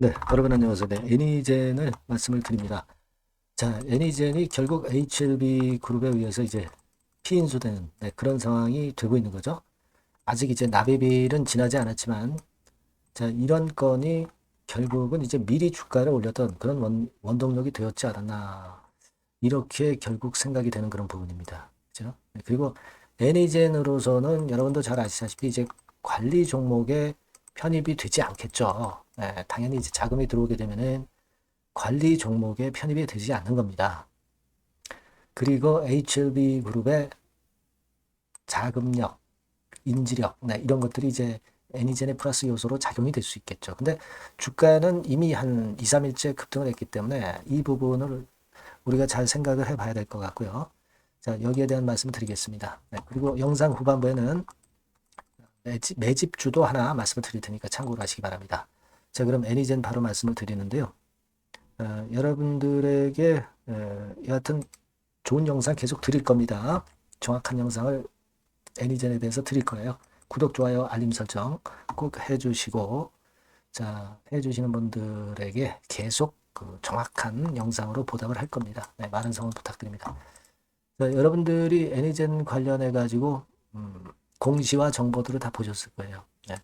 네, 여러분 안녕하세요. 네, 애니젠을 말씀을 드립니다. 자, 애니젠이 결국 HLB 그룹에 의해서 이제 피인수되는 그런 상황이 되고 있는 거죠. 아직 이제 납입일은 지나지 않았지만, 자, 이런 건이 결국은 이제 미리 주가를 올렸던 그런 원동력이 되었지 않았나. 이렇게 결국 생각이 되는 그런 부분입니다. 그죠? 네, 그리고 애니젠으로서는 여러분도 잘 아시다시피 이제 관리 종목에 편입이 되지 않겠죠. 네, 당연히 이제 자금이 들어오게 되면은 관리 종목에 편입이 되지 않는 겁니다. 그리고 HLB 그룹의 자금력, 인지력, 이런 것들이 이제 애니젠의 플러스 요소로 작용이 될 수 있겠죠. 근데 주가는 이미 한 2, 3일째 급등을 했기 때문에 이 부분을 우리가 잘 생각을 해봐야 될 것 같고요. 자, 여기에 대한 말씀을 드리겠습니다. 네, 그리고 영상 후반부에는 매집주도 하나 말씀을 드릴 테니까 참고를 하시기 바랍니다. 자, 그럼 애니젠 바로 말씀을 드리는데요. 여러분들에게 여하튼 좋은 영상 계속 드릴 겁니다. 정확한 영상을 애니젠에 대해서 드릴 거예요. 구독, 좋아요, 알림 설정 꼭 해주시고, 자, 해주시는 분들에게 계속 그 정확한 영상으로 보답을 할 겁니다. 네, 많은 성원 부탁드립니다. 자, 여러분들이 애니젠 관련해 가지고 공시와 정보들을 다 보셨을 거예요. 네,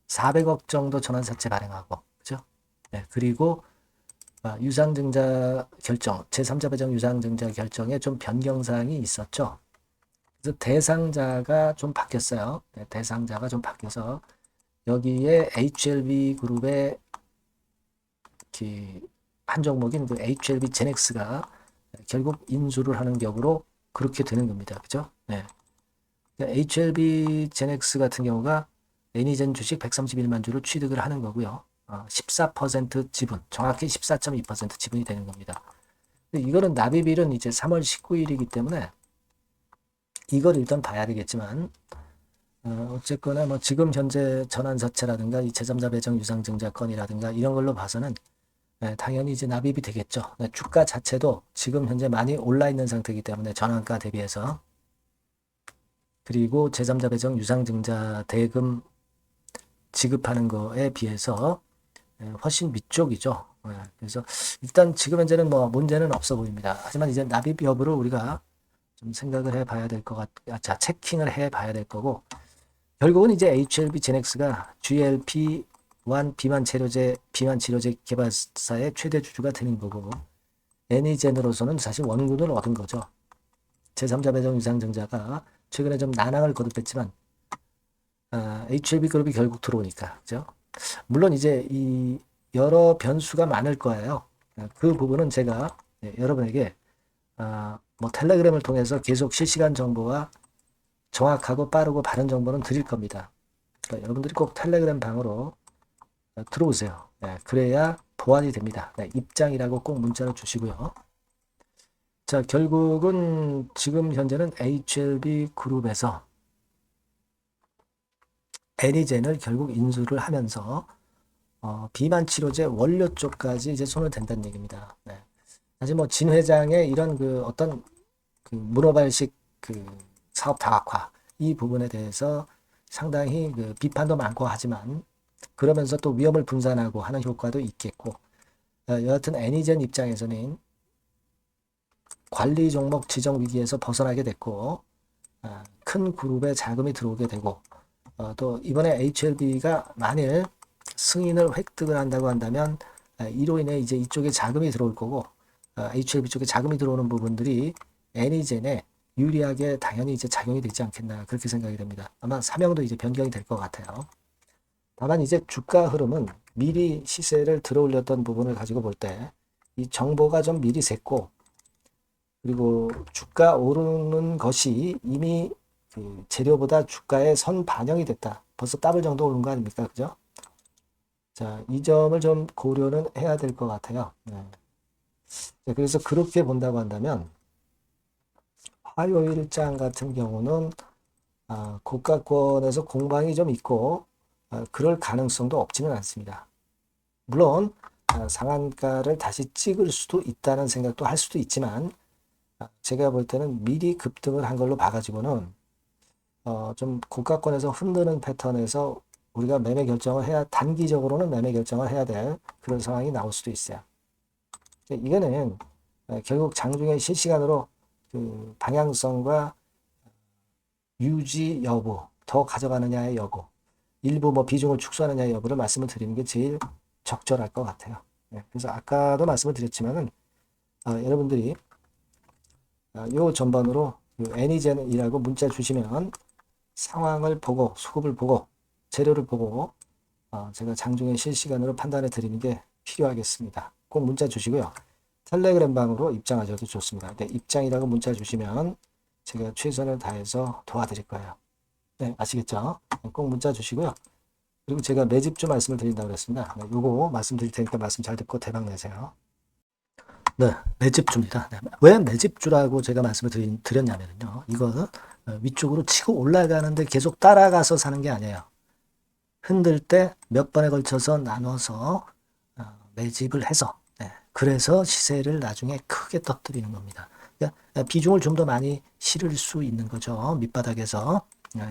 400억 정도 전환사채 발행하고, 그죠? 네, 그리고 유상증자 결정, 제3자 배정 유상증자 결정에 좀 변경사항이 있었죠. 그래서 대상자가 좀 바뀌었어요. 네, 대상자가 좀 바뀌어서 여기에 HLB 그룹의 한 종목인 그 HLB 제넥스가 결국 인수를 하는 격으로 그렇게 되는 겁니다. 그죠? 네. HLB 제넥스 같은 경우가 애니젠 주식 131만 주를 취득을 하는 거고요. 14% 지분, 정확히 14.2% 지분이 되는 겁니다. 이거는 납입일은 이제 3월 19일이기 때문에 이걸 일단 봐야 되겠지만 어쨌거나 뭐 지금 현재 전환사채라든가 이 제3자 배정 유상증자 건이라든가 이런 걸로 봐서는 당연히 이제 납입이 되겠죠. 주가 자체도 지금 현재 많이 올라 있는 상태이기 때문에 전환가 대비해서 그리고 제3자 배정 유상증자 대금 지급하는 거에 비해서 훨씬 밑쪽이죠. 그래서 일단 지금 현재는 뭐 문제는 없어 보입니다. 하지만 이제 납입 여부를 우리가 좀 생각을 해봐야 될 것 자, 체킹을 해봐야 될 거고 결국은 이제 HLB 제넥스가 GLP-1 비만 치료제 개발사의 최대 주주가 되는 거고 애니젠으로서는 사실 원군을 얻은 거죠. 제3자 배정 유상증자가 최근에 좀 난항을 거듭했지만 HLB 그룹이 결국 들어오니까 그죠? 물론 이제 이 여러 변수가 많을 거예요. 그 부분은 제가 여러분에게 뭐 텔레그램을 통해서 계속 실시간 정보와 정확하고 빠르고 바른 정보는 드릴 겁니다. 그러니까 여러분들이 꼭 텔레그램 방으로 들어오세요. 그래야 보완이 됩니다. 입장이라고 꼭 문자로 주시고요. 자, 결국은 지금 현재는 HLB 그룹에서 애니젠을 결국 인수를 하면서 비만 치료제 원료 쪽까지 이제 손을 댄다는 얘기입니다. 사실 뭐 진 회장의 이런 그 어떤 그 문어발식 그 사업 다각화 이 부분에 대해서 상당히 그 비판도 많고 하지만 그러면서 또 위험을 분산하고 하는 효과도 있겠고 여하튼 애니젠 입장에서는 관리 종목 지정 위기에서 벗어나게 됐고 큰 그룹에 자금이 들어오게 되고 또 이번에 HLB가 만일 승인을 획득을 한다고 한다면 이로 인해 이제 이쪽에 자금이 들어올 거고 HLB 쪽에 자금이 들어오는 부분들이 애니젠에 유리하게 당연히 이제 작용이 되지 않겠나 그렇게 생각이 됩니다. 아마 사명도 이제 변경이 될 것 같아요. 다만 이제 주가 흐름은 미리 시세를 들어올렸던 부분을 가지고 볼 때 이 정보가 좀 미리 샜고 그리고 주가 오르는 것이 이미 그 재료보다 주가에 선 반영이 됐다. 벌써 더블 정도 오른 거 아닙니까? 그죠? 자, 이 점을 좀 고려는 해야 될 것 같아요. 그래서 그렇게 본다고 한다면 화요일장 같은 경우는 고가권에서 공방이 좀 있고 그럴 가능성도 없지는 않습니다. 물론 상한가를 다시 찍을 수도 있다는 생각도 할 수도 있지만 제가 볼 때는 미리 급등을 한 걸로 봐가지고는 좀 고가권에서 흔드는 패턴에서 우리가 매매 결정을 해야, 단기적으로는 매매 결정을 해야 될 그런 상황이 나올 수도 있어요. 이거는 결국 장중에 실시간으로 그 방향성과 유지 여부, 더 가져가느냐의 여부, 일부 뭐 비중을 축소하느냐의 여부를 말씀을 드리는 게 제일 적절할 것 같아요. 그래서 아까도 말씀을 드렸지만은 여러분들이 요 전반으로 애니젠이라고 문자 주시면 상황을 보고, 수급을 보고, 재료를 보고 제가 장중에 실시간으로 판단해 드리는 게 필요하겠습니다. 꼭 문자 주시고요. 텔레그램 방으로 입장하셔도 좋습니다. 네, 입장이라고 문자 주시면 제가 최선을 다해서 도와드릴 거예요. 네, 아시겠죠? 꼭 문자 주시고요. 그리고 제가 매집주 말씀을 드린다고 그랬습니다. 네, 요거 말씀드릴 테니까 말씀 잘 듣고 대박 내세요. 네, 매집주입니다. 네, 왜 매집주라고 제가 말씀을 드렸냐면요. 이거 위쪽으로 치고 올라가는데 계속 따라가서 사는 게 아니에요. 흔들 때 몇 번에 걸쳐서 나눠서 매집을 해서, 그래서 시세를 나중에 크게 터뜨리는 겁니다. 그러니까 비중을 좀 더 많이 실을 수 있는 거죠. 밑바닥에서.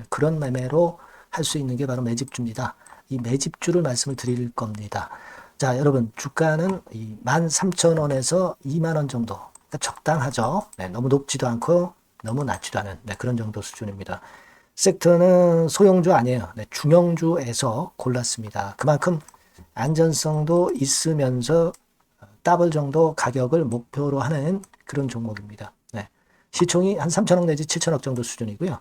그런 매매로 할 수 있는 게 바로 매집주입니다. 이 매집주를 말씀을 드릴 겁니다. 자, 여러분, 주가는 13,000원에서 20,000원 정도. 그러니까 적당하죠. 너무 높지도 않고 너무 낮지도 않은 그런 정도 수준입니다. 섹터는 소형주 아니에요. 중형주에서 골랐습니다. 그만큼 안전성도 있으면서 더블 정도 가격을 목표로 하는 그런 종목입니다. 시총이 한 3천억 내지 7천억 정도 수준이고요.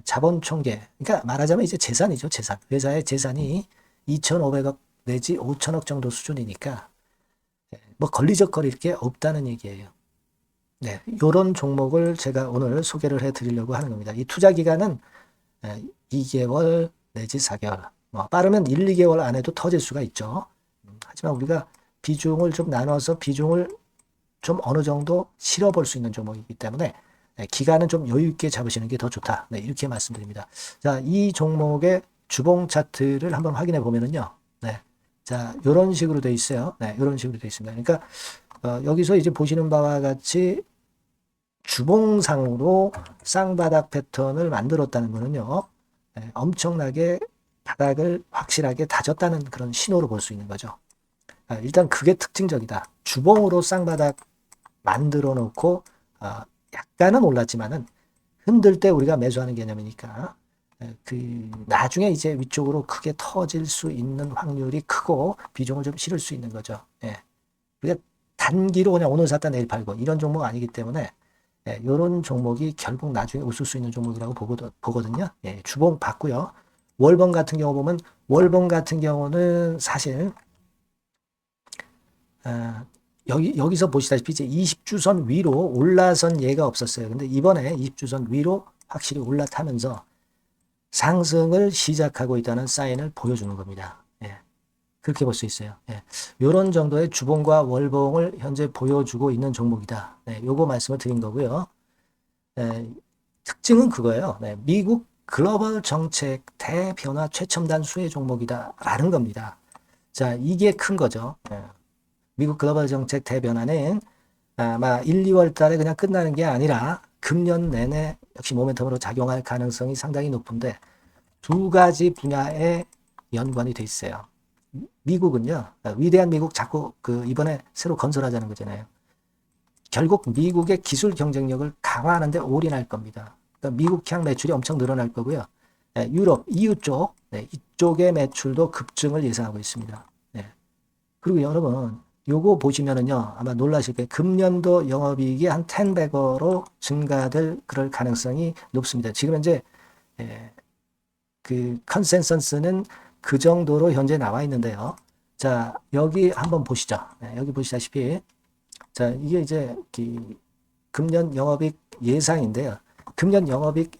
자본 총계, 그러니까 말하자면 이제 재산이죠, 재산. 회사의 재산이 2,500억 내지 5천억 정도 수준이니까 뭐 걸리적거릴 게 없다는 얘기예요. 이런 종목을 제가 오늘 소개를 해드리려고 하는 겁니다. 이 투자 기간은 2개월 내지 4개월, 빠르면 1, 2개월 안에도 터질 수가 있죠. 하지만 우리가 비중을 좀 나눠서 비중을 좀 어느 정도 실어볼 수 있는 종목이기 때문에 기간은 좀 여유 있게 잡으시는 게 더 좋다. 이렇게 말씀드립니다. 자, 이 종목의 주봉 차트를 한번 확인해 보면은요. 자, 이런 식으로 돼 있어요. 이런 식으로 돼 있습니다. 그러니까 여기서 이제 보시는 바와 같이 주봉상으로 쌍바닥 패턴을 만들었다는 거는요. 엄청나게 바닥을 확실하게 다졌다는 그런 신호로 볼 수 있는 거죠. 일단 그게 특징적이다. 주봉으로 쌍바닥 만들어 놓고 약간은 올랐지만은 흔들 때 우리가 매수하는 개념이니까 그 나중에 이제 위쪽으로 크게 터질 수 있는 확률이 크고 비중을 좀 실을 수 있는 거죠. 우리가 단기로 그냥 오늘 샀다 내일 팔고 이런 종목 아니기 때문에 이런 종목이 결국 나중에 웃을 수 있는 종목이라고 보거든요. 주봉 봤고요. 월봉 같은 경우 보면 월봉 같은 경우는 사실 여기서 보시다시피 이제 20주선 위로 올라선 예가 없었어요. 근데 이번에 20주선 위로 확실히 올라타면서 상승을 시작하고 있다는 사인을 보여주는 겁니다. 그렇게 볼 수 있어요. 이런 정도의 주봉과 월봉을 현재 보여주고 있는 종목이다. 요거 말씀을 드린 거고요. 특징은 그거예요. 미국 글로벌 정책 대변화 최첨단 수혜 종목이다라는 겁니다. 자, 이게 큰 거죠. 미국 글로벌 정책 대변화는 아마 1, 2월 달에 그냥 끝나는 게 아니라 금년 내내 역시 모멘텀으로 작용할 가능성이 상당히 높은데 두 가지 분야에 연관이 돼 있어요. 미국은요, 위대한 미국 자꾸 이번에 새로 건설하자는 거잖아요. 결국 미국의 기술 경쟁력을 강화하는 데 올인할 겁니다. 그러니까 미국향 매출이 엄청 늘어날 거고요. 유럽, EU 쪽, 이쪽의 매출도 급증을 예상하고 있습니다. 그리고 여러분, 요거 보시면은요, 아마 놀라실 거예요. 금년도 영업이익이 한 10배로 증가될 그럴 가능성이 높습니다. 지금 현재 그 컨센서스는 그 정도로 현재 나와 있는데요. 자, 여기 한번 보시죠. 여기 보시다시피, 자, 이게 이제 금년 영업이익 예상인데요. 금년 영업이익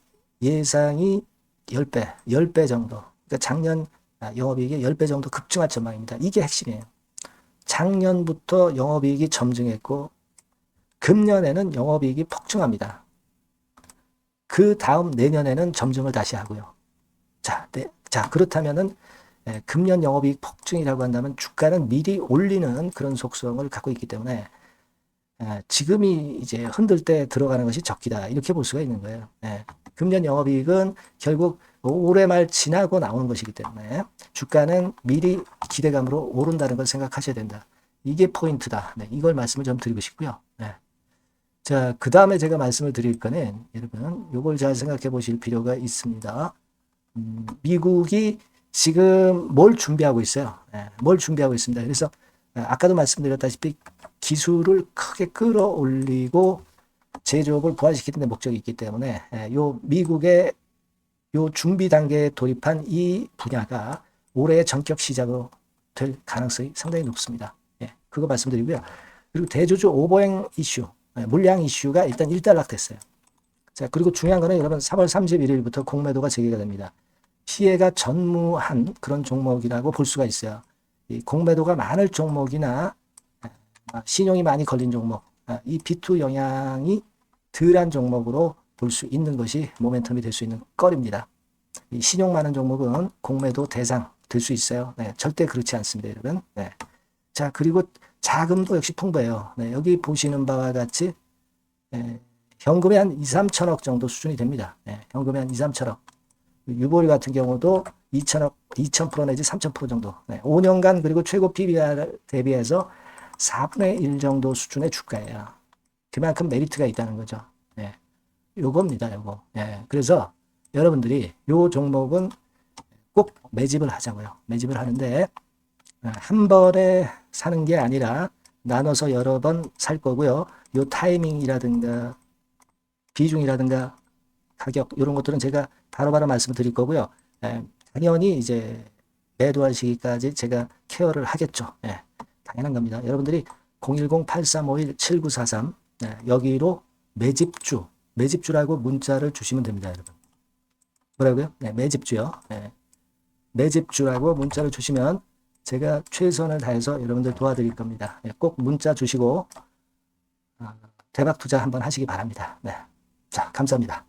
예상이 10배 정도. 그러니까 작년 영업이익이 10배 정도 급증할 전망입니다. 이게 핵심이에요. 작년부터 영업이익이 점증했고 금년에는 영업이익이 폭증합니다. 그 다음 내년에는 점증을 다시 하고요. 자, 그렇다면은 금년 영업이익 폭증이라고 한다면 주가는 미리 올리는 그런 속성을 갖고 있기 때문에 지금이 이제 흔들 때 들어가는 것이 적기다 이렇게 볼 수가 있는 거예요. 금년 영업이익은 결국 올해 말 지나고 나오는 것이기 때문에 주가는 미리 기대감으로 오른다는 걸 생각하셔야 된다. 이게 포인트다. 네, 이걸 말씀을 좀 드리고 싶고요. 네. 자, 그 다음에 제가 말씀을 드릴 거는 여러분 요걸 잘 생각해 보실 필요가 있습니다. 미국이 지금 뭘 준비하고 있어요. 네, 뭘 준비하고 있습니다. 그래서 아까도 말씀드렸다시피 기술을 크게 끌어올리고 제조업을 부활시키는 데 목적이 있기 때문에 요 미국의 요 준비 단계에 돌입한 이 분야가 올해 전격 시작으로 될 가능성이 상당히 높습니다. 예, 그거 말씀드리고요. 그리고 대주주 오버행 이슈, 물량 이슈가 일단 일단락됐어요. 자, 그리고 중요한 거는 여러분 3월 31일부터 공매도가 재개가 됩니다. 피해가 전무한 그런 종목이라고 볼 수가 있어요. 이 공매도가 많을 종목이나 신용이 많이 걸린 종목, 이 B2 영향이 덜한 종목으로 볼 수 있는 것이 모멘텀이 될 수 있는 거리입니다. 이 신용 많은 종목은 공매도 대상 될 수 있어요. 네, 절대 그렇지 않습니다, 여러분. 네. 자, 그리고 자금도 역시 풍부해요. 네, 여기 보시는 바와 같이 현금이 한 2, 3천억 정도 수준이 됩니다. 네, 현금이 한 2, 3천억. 유보리 같은 경우도 2천억, 2,000% 내지 3,000% 정도. 네, 5년간 그리고 최고 PBR 대비해서 4분의 1 정도 수준의 주가예요. 그만큼 메리트가 있다는 거죠. 네, 요겁니다, 요거. 네, 그래서 여러분들이 요 종목은 꼭 매집을 하자고요. 매집을 하는데 한 번에 사는 게 아니라 나눠서 여러 번 살 거고요. 요 타이밍이라든가 비중이라든가 가격 이런 것들은 제가 바로바로 말씀을 드릴 거고요. 당연히 이제 매도할 시기까지 제가 케어를 하겠죠. 당연한 겁니다. 여러분들이 010-8351-7943 여기로 매집주라고 문자를 주시면 됩니다, 여러분. 뭐라고요? 네, 매집주요. 매집주라고 문자를 주시면 제가 최선을 다해서 여러분들 도와드릴 겁니다. 꼭 문자 주시고 대박 투자 한번 하시기 바랍니다. 네. 자, 감사합니다.